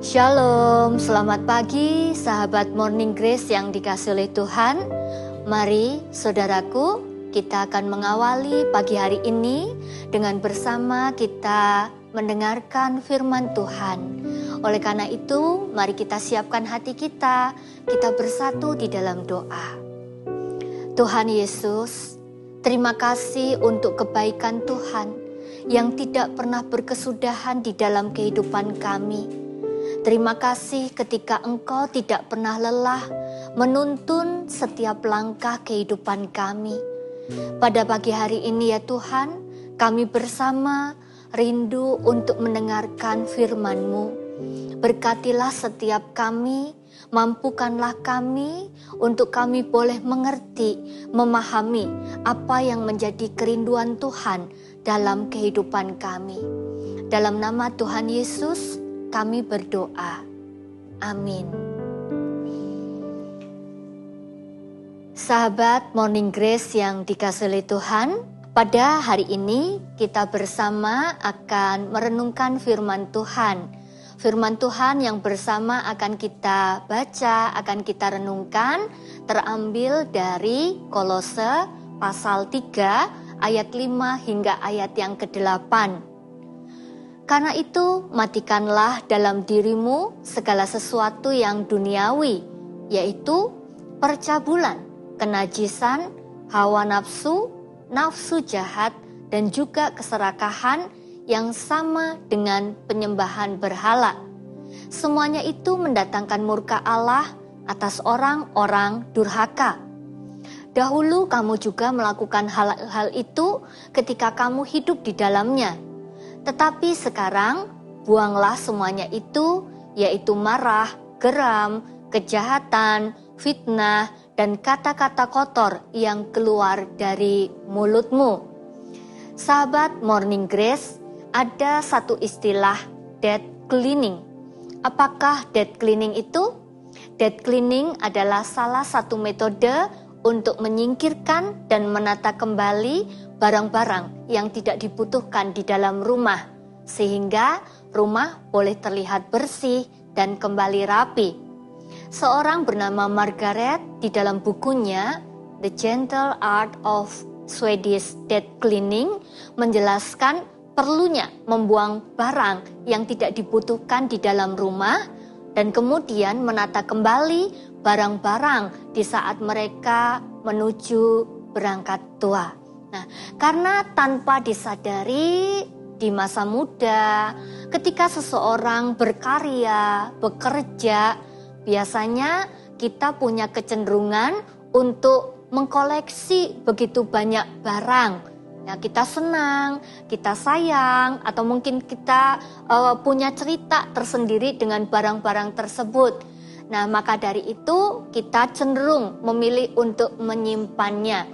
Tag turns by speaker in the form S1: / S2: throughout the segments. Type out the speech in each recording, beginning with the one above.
S1: Shalom, selamat pagi sahabat Morning Grace yang dikasihi oleh Tuhan. Mari saudaraku, kita akan mengawali pagi hari ini dengan bersama kita mendengarkan firman Tuhan. Oleh karena itu, mari kita siapkan hati kita bersatu di dalam doa. Tuhan Yesus, terima kasih untuk kebaikan Tuhan yang tidak pernah berkesudahan di dalam kehidupan kami. Terima kasih ketika Engkau tidak pernah lelah menuntun setiap langkah kehidupan kami. Pada pagi hari ini ya Tuhan, kami bersama rindu untuk mendengarkan firman-Mu. Berkatilah setiap kami, mampukanlah kami untuk kami boleh mengerti, memahami apa yang menjadi kerinduan Tuhan dalam kehidupan kami. Dalam nama Tuhan Yesus, kami berdoa. Amin. Sahabat Morning Grace yang dikasihi oleh Tuhan, pada hari ini kita bersama akan merenungkan firman Tuhan. Firman Tuhan yang bersama akan kita baca, akan kita renungkan, terambil dari Kolose pasal 3 ayat 5 hingga ayat yang ke-8. Karena itu, matikanlah dalam dirimu segala sesuatu yang duniawi, yaitu percabulan, kenajisan, hawa nafsu, nafsu jahat, dan juga keserakahan yang sama dengan penyembahan berhala. Semuanya itu mendatangkan murka Allah atas orang-orang durhaka. Dahulu kamu juga melakukan hal-hal itu ketika kamu hidup di dalamnya. Tetapi sekarang, buanglah semuanya itu, yaitu marah, geram, kejahatan, fitnah, dan kata-kata kotor yang keluar dari mulutmu. Sahabat Morning Grace, ada satu istilah dead cleaning. Apakah dead cleaning itu? Dead cleaning adalah salah satu metode untuk menyingkirkan dan menata kembali barang-barang yang tidak dibutuhkan di dalam rumah, sehingga rumah boleh terlihat bersih dan kembali rapi. Seorang bernama Margaret di dalam bukunya The Gentle Art of Swedish Dead Cleaning menjelaskan perlunya membuang barang yang tidak dibutuhkan di dalam rumah dan kemudian menata kembali barang-barang di saat mereka menuju berangkat tua. Nah, karena tanpa disadari di masa muda, ketika seseorang berkarya, bekerja, biasanya kita punya kecenderungan untuk mengkoleksi begitu banyak barang. Ya, kita senang, kita sayang, atau mungkin kita punya cerita tersendiri dengan barang-barang tersebut. Nah, maka dari itu kita cenderung memilih untuk menyimpannya.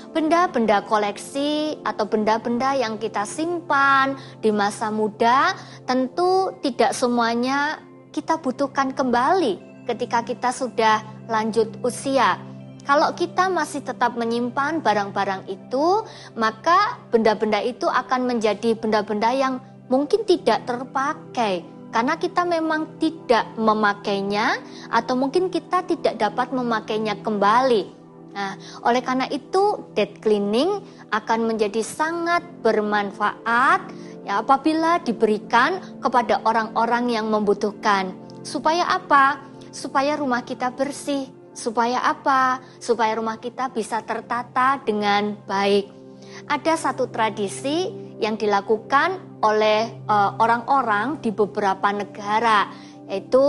S1: Benda-benda koleksi atau benda-benda yang kita simpan di masa muda tentu tidak semuanya kita butuhkan kembali ketika kita sudah lanjut usia. Kalau kita masih tetap menyimpan barang-barang itu, maka benda-benda itu akan menjadi benda-benda yang mungkin tidak terpakai karena kita memang tidak memakainya atau mungkin kita tidak dapat memakainya kembali. Nah, oleh karena itu dead cleaning akan menjadi sangat bermanfaat ya apabila diberikan kepada orang-orang yang membutuhkan. Supaya apa? Supaya rumah kita bersih. Supaya apa? Supaya rumah kita bisa tertata dengan baik. Ada satu tradisi yang dilakukan oleh orang-orang di beberapa negara, yaitu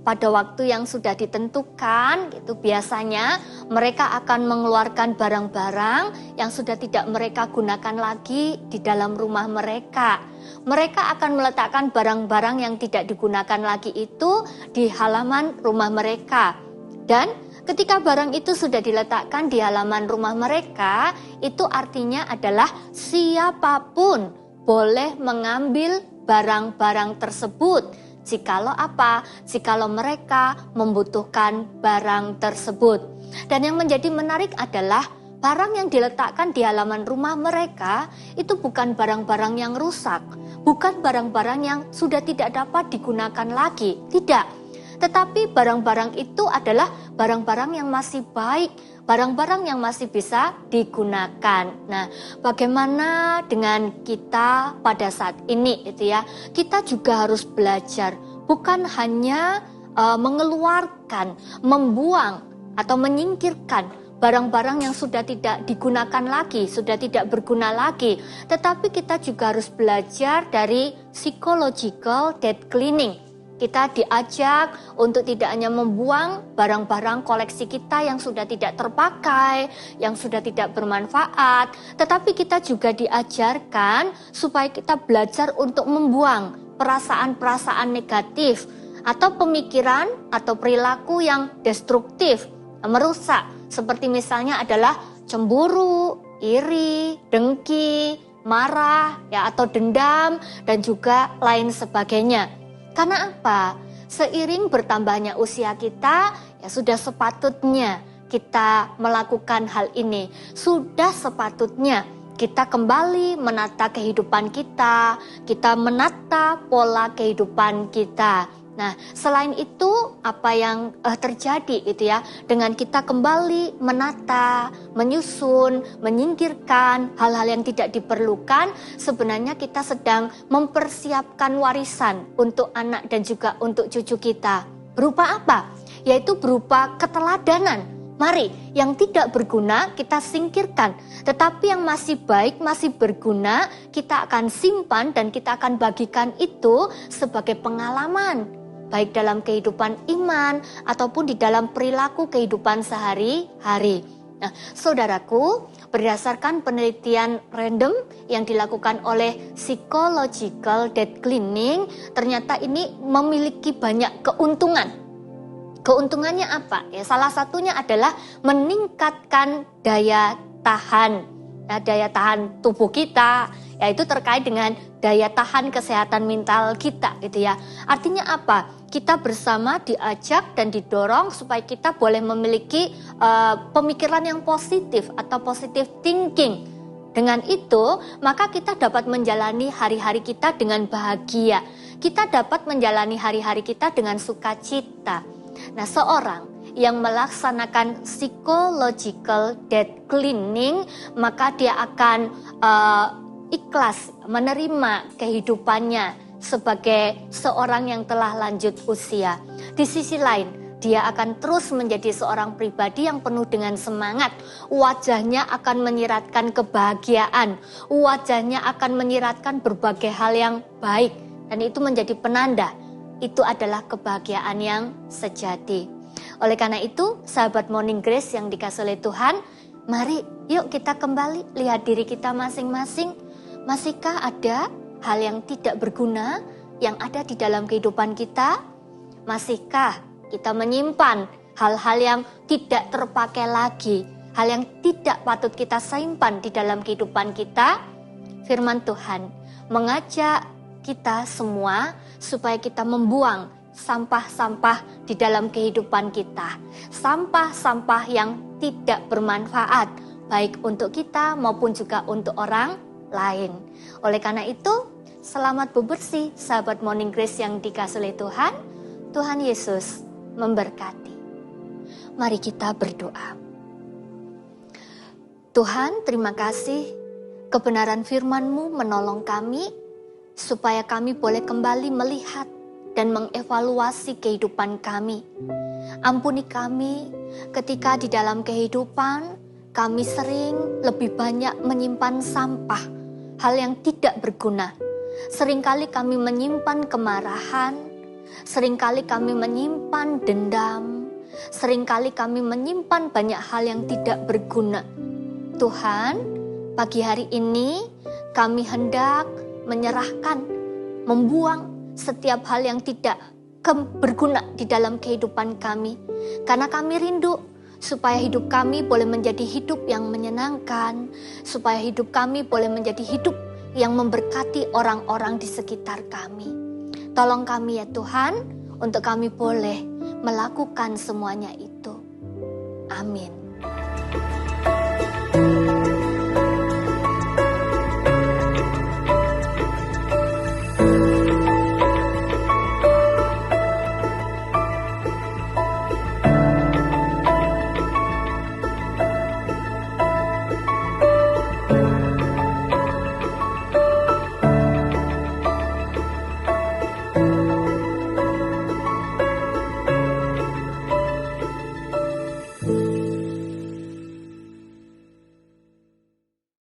S1: pada waktu yang sudah ditentukan, itu biasanya mereka akan mengeluarkan barang-barang yang sudah tidak mereka gunakan lagi di dalam rumah mereka. Mereka akan meletakkan barang-barang yang tidak digunakan lagi itu di halaman rumah mereka. Dan ketika barang itu sudah diletakkan di halaman rumah mereka, itu artinya adalah siapapun boleh mengambil barang-barang tersebut. Jikalau apa? Jikalau mereka membutuhkan barang tersebut. Dan yang menjadi menarik adalah barang yang diletakkan di halaman rumah mereka itu bukan barang-barang yang rusak, bukan barang-barang yang sudah tidak dapat digunakan lagi, tidak. Tetapi barang-barang itu adalah barang-barang yang masih baik, barang-barang yang masih bisa digunakan. Nah, bagaimana dengan kita pada saat ini itu ya? Kita juga harus belajar, bukan hanya mengeluarkan, membuang atau menyingkirkan barang-barang yang sudah tidak digunakan lagi, sudah tidak berguna lagi. Tetapi kita juga harus belajar dari psychological dead cleaning. Kita diajak untuk tidak hanya membuang barang-barang koleksi kita yang sudah tidak terpakai, yang sudah tidak bermanfaat, tetapi kita juga diajarkan supaya kita belajar untuk membuang perasaan-perasaan negatif atau pemikiran atau perilaku yang destruktif, merusak, seperti misalnya adalah cemburu, iri, dengki, marah, ya, atau dendam, dan juga lain sebagainya. Karena apa? Seiring bertambahnya usia kita, ya sudah sepatutnya kita melakukan hal ini. Sudah sepatutnya kita kembali menata kehidupan kita menata pola kehidupan kita. Nah, selain itu apa yang terjadi itu ya, dengan kita kembali menata, menyusun, menyingkirkan hal-hal yang tidak diperlukan, sebenarnya kita sedang mempersiapkan warisan untuk anak dan juga untuk cucu kita. Berupa apa? Yaitu berupa keteladanan. Mari, yang tidak berguna kita singkirkan, tetapi yang masih baik, masih berguna, kita akan simpan dan kita akan bagikan itu sebagai pengalaman, baik dalam kehidupan iman ataupun di dalam perilaku kehidupan sehari-hari. Nah, saudaraku, berdasarkan penelitian random yang dilakukan oleh psychological dead cleaning, ternyata ini memiliki banyak keuntungan. Keuntungannya apa? Ya, salah satunya adalah meningkatkan daya tahan. Nah, daya tahan tubuh kita, yaitu terkait dengan daya tahan kesehatan mental kita gitu ya. Artinya apa? Kita bersama diajak dan didorong supaya kita boleh memiliki pemikiran yang positif atau positive thinking. Dengan itu, maka kita dapat menjalani hari-hari kita dengan bahagia. Kita dapat menjalani hari-hari kita dengan sukacita. Nah, seorang yang melaksanakan psychological dead cleaning, maka dia akan ikhlas menerima kehidupannya sebagai seorang yang telah lanjut usia. Di sisi lain, dia akan terus menjadi seorang pribadi yang penuh dengan semangat. Wajahnya akan menyiratkan kebahagiaan, wajahnya akan menyiratkan berbagai hal yang baik, dan itu menjadi penanda itu adalah kebahagiaan yang sejati. Oleh karena itu, sahabat Morning Grace yang dikasihi oleh Tuhan, mari yuk kita kembali lihat diri kita masing-masing. Masihkah ada hal yang tidak berguna yang ada di dalam kehidupan kita? Masihkah kita menyimpan hal-hal yang tidak terpakai lagi, hal yang tidak patut kita simpan di dalam kehidupan kita? Firman Tuhan mengajak kita semua supaya kita membuang sampah-sampah di dalam kehidupan kita. Sampah-sampah yang tidak bermanfaat, baik untuk kita maupun juga untuk orang lain. Oleh karena itu, selamat bebersih sahabat Morning Grace yang dikasihi oleh Tuhan. Tuhan Yesus memberkati. Mari kita berdoa. Tuhan, terima kasih kebenaran firman-Mu menolong kami supaya kami boleh kembali melihat dan mengevaluasi kehidupan kami. Ampuni kami ketika di dalam kehidupan kami sering lebih banyak menyimpan sampah, hal yang tidak berguna. Seringkali kami menyimpan kemarahan, seringkali kami menyimpan dendam, seringkali kami menyimpan banyak hal yang tidak berguna. Tuhan, pagi hari ini kami hendak menyerahkan, membuang setiap hal yang tidak berguna di dalam kehidupan kami. Karena kami rindu supaya hidup kami boleh menjadi hidup yang menyenangkan, supaya hidup kami boleh menjadi hidup yang memberkati orang-orang di sekitar kami. Tolong kami ya Tuhan, untuk kami boleh melakukan semuanya itu. Amin.